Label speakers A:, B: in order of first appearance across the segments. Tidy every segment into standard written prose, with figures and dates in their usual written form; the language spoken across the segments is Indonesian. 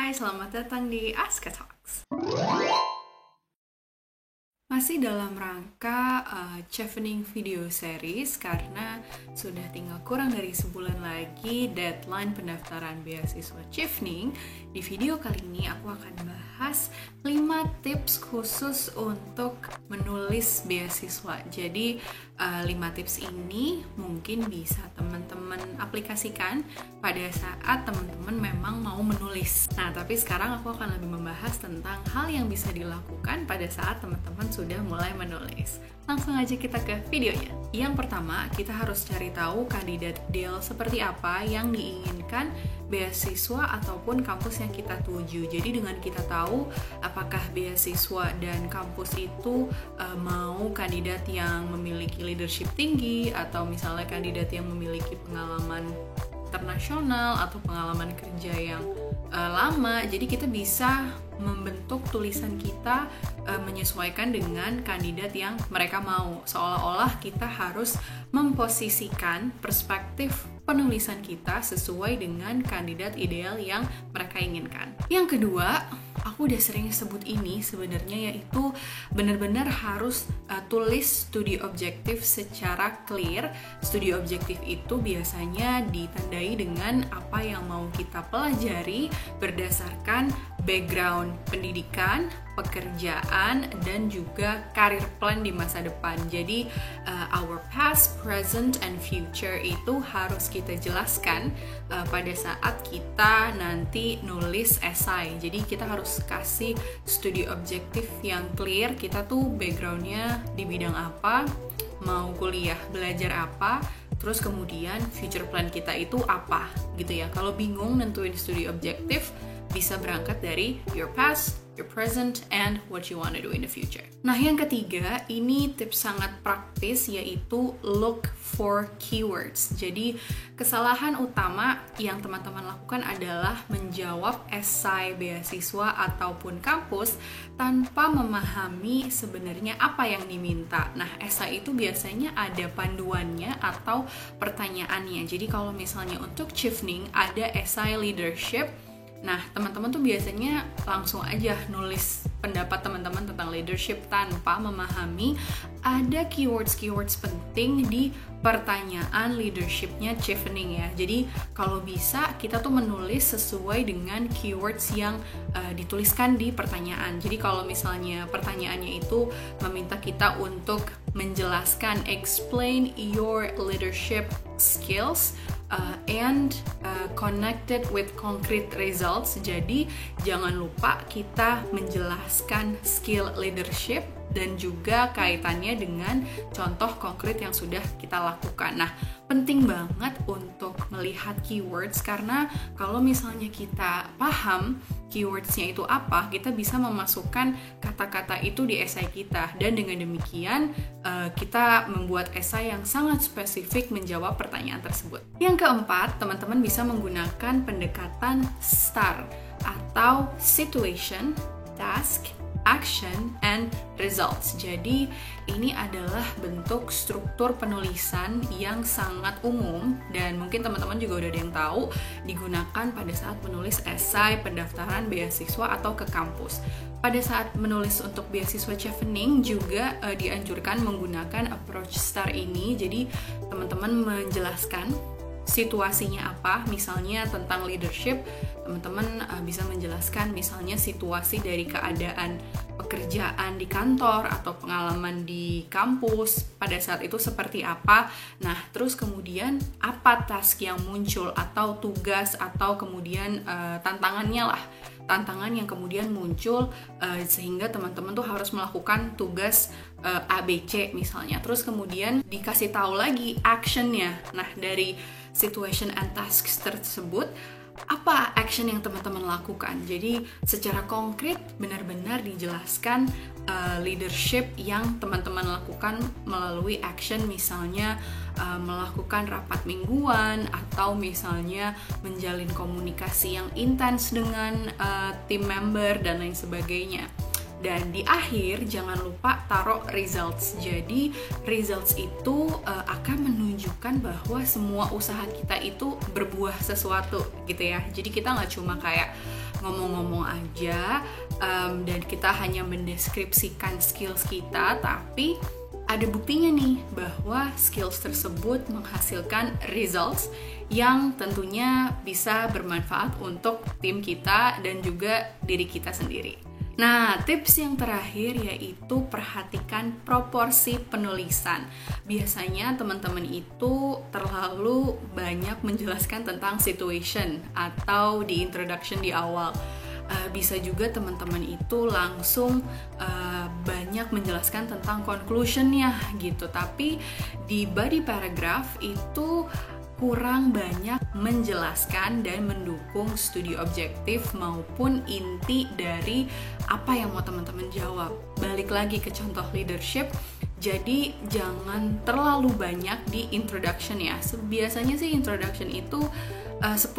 A: Hai, selamat datang di Aska Talks. Masih dalam rangka chevening video series karena sudah tinggal kurang dari sebulan lagi deadline pendaftaran beasiswa chevening. Di video kali ini aku akan bahas 5 tips khusus untuk menulis beasiswa. Jadi 5 tips ini mungkin bisa teman-teman aplikasikan pada saat teman-teman memang mau menulis. Nah, tapi sekarang aku akan lebih membahas tentang hal yang bisa dilakukan pada saat teman-teman sudah mulai menulis. Langsung aja kita ke videonya. Yang pertama, kita harus cari tahu kandidat ideal seperti apa yang diinginkan beasiswa ataupun kampus yang kita tuju. Jadi dengan kita tahu apakah beasiswa dan kampus itu mau kandidat yang memiliki leadership tinggi atau misalnya kandidat yang memiliki pengalaman internasional atau pengalaman kerja yang lama. Jadi kita bisa membentuk tulisan kita menyesuaikan dengan kandidat yang mereka mau. Seolah-olah kita harus memposisikan perspektif penulisan kita sesuai dengan kandidat ideal yang mereka inginkan. Yang kedua, aku udah sering sebut ini sebenarnya, yaitu benar-benar harus tulis studi objektif secara clear. Studi objektif itu biasanya ditandai dengan apa yang mau kita pelajari berdasarkan background pendidikan, pekerjaan, dan juga career plan di masa depan. Jadi our past, present, and future itu harus kita jelaskan pada saat kita nanti nulis esai. Jadi kita harus kasih studi objektif yang clear, kita tuh backgroundnya di bidang apa, mau kuliah belajar apa, terus kemudian future plan kita itu apa gitu ya. Kalau bingung nentuin studi objektif, bisa berangkat dari your past, your present, and what you want to do in the future. Nah, yang ketiga, ini tips sangat praktis, yaitu look for keywords. Jadi, kesalahan utama yang teman-teman lakukan adalah menjawab esai beasiswa ataupun kampus tanpa memahami sebenarnya apa yang diminta. Nah, esai itu biasanya ada panduannya atau pertanyaannya. Jadi, kalau misalnya untuk chevening ada esai leadership. Nah, teman-teman tuh biasanya langsung aja nulis pendapat teman-teman tentang leadership tanpa memahami ada keywords penting di pertanyaan leadershipnya chevening ya. Jadi, kalau bisa kita tuh menulis sesuai dengan keywords yang dituliskan di pertanyaan. Jadi, kalau misalnya pertanyaannya itu meminta kita untuk menjelaskan explain your leadership skills and connected with concrete results. Jadi jangan lupa kita menjelaskan skill leadership dan juga kaitannya dengan contoh konkret yang sudah kita lakukan. Nah, penting banget untuk melihat keywords karena kalau misalnya kita paham keywordsnya itu apa, kita bisa memasukkan kata-kata itu di esai kita, dan dengan demikian kita membuat esai yang sangat spesifik menjawab pertanyaan tersebut. Yang keempat, teman-teman bisa menggunakan pendekatan STAR atau situation, task, action, and results. Jadi ini adalah bentuk struktur penulisan yang sangat umum dan mungkin teman-teman juga udah ada yang tahu digunakan pada saat menulis esai pendaftaran beasiswa atau ke kampus. Pada saat menulis untuk beasiswa chevening juga dianjurkan menggunakan approach STAR ini. Jadi teman-teman menjelaskan situasinya apa, misalnya tentang leadership, teman-teman bisa menjelaskan misalnya situasi dari keadaan pekerjaan di kantor atau pengalaman di kampus pada saat itu seperti apa. Nah, terus kemudian apa task yang muncul atau tugas atau kemudian tantangannya lah, tantangan yang kemudian muncul sehingga teman-teman tuh harus melakukan tugas ABC misalnya. Terus kemudian dikasih tahu lagi actionnya. Nah, dari situation and tasks tersebut, apa action yang teman-teman lakukan? Jadi secara konkret benar-benar dijelaskan leadership yang teman-teman lakukan melalui action, misalnya melakukan rapat mingguan atau misalnya menjalin komunikasi yang intens dengan tim member dan lain sebagainya. Dan di akhir jangan lupa taruh results. Jadi results itu akan menunjukkan bahwa semua usaha kita itu berbuah sesuatu gitu ya. Jadi kita nggak cuma kayak ngomong-ngomong aja, dan kita hanya mendeskripsikan skills kita, tapi ada buktinya nih bahwa skills tersebut menghasilkan results yang tentunya bisa bermanfaat untuk tim kita dan juga diri kita sendiri. Nah, tips yang terakhir yaitu perhatikan proporsi penulisan. Biasanya teman-teman itu terlalu banyak menjelaskan tentang situation atau di introduction di awal. Bisa juga teman-teman itu langsung banyak menjelaskan tentang conclusion-nya gitu. Tapi di body paragraph itu kurang banyak menjelaskan dan mendukung studi objektif maupun inti dari apa yang mau teman-teman jawab. Balik lagi ke contoh leadership, jadi jangan terlalu banyak di introduction ya. Biasanya sih introduction itu 10%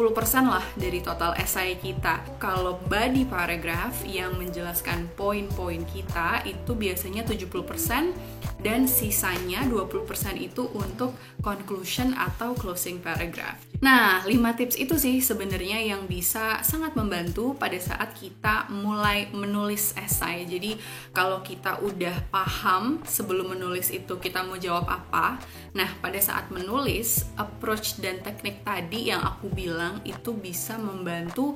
A: lah dari total essay kita. Kalau body paragraph yang menjelaskan poin-poin kita itu biasanya 70% dan sisanya 20% itu untuk conclusion atau closing paragraph. Nah, 5 tips itu sih sebenarnya yang bisa sangat membantu pada saat kita mulai menulis essay. Jadi kalau kita udah paham sebelum menulis itu kita mau jawab apa, nah pada saat menulis approach dan teknik tadi yang aku bilang itu bisa membantu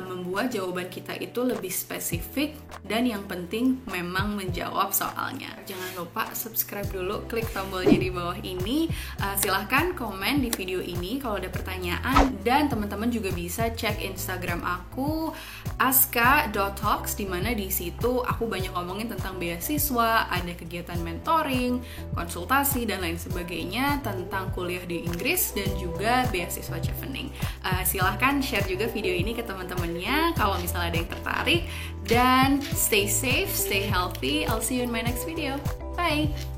A: membuat jawaban kita itu lebih spesifik dan yang penting memang menjawab soalnya. Jangan lupa subscribe dulu, klik tombolnya di bawah ini. Silahkan komen di video ini kalau ada pertanyaan, dan teman-teman juga bisa cek Instagram aku aska.talks, dimana di situ aku banyak ngomongin tentang beasiswa, ada kegiatan mentoring, konsultasi dan lain sebagainya tentang kuliah di Inggris dan juga beasiswa Chevening. Silahkan share juga video ini ke teman-temannya kalau misalnya ada yang tertarik, dan stay safe, stay healthy. I'll see you in my next video. Bye!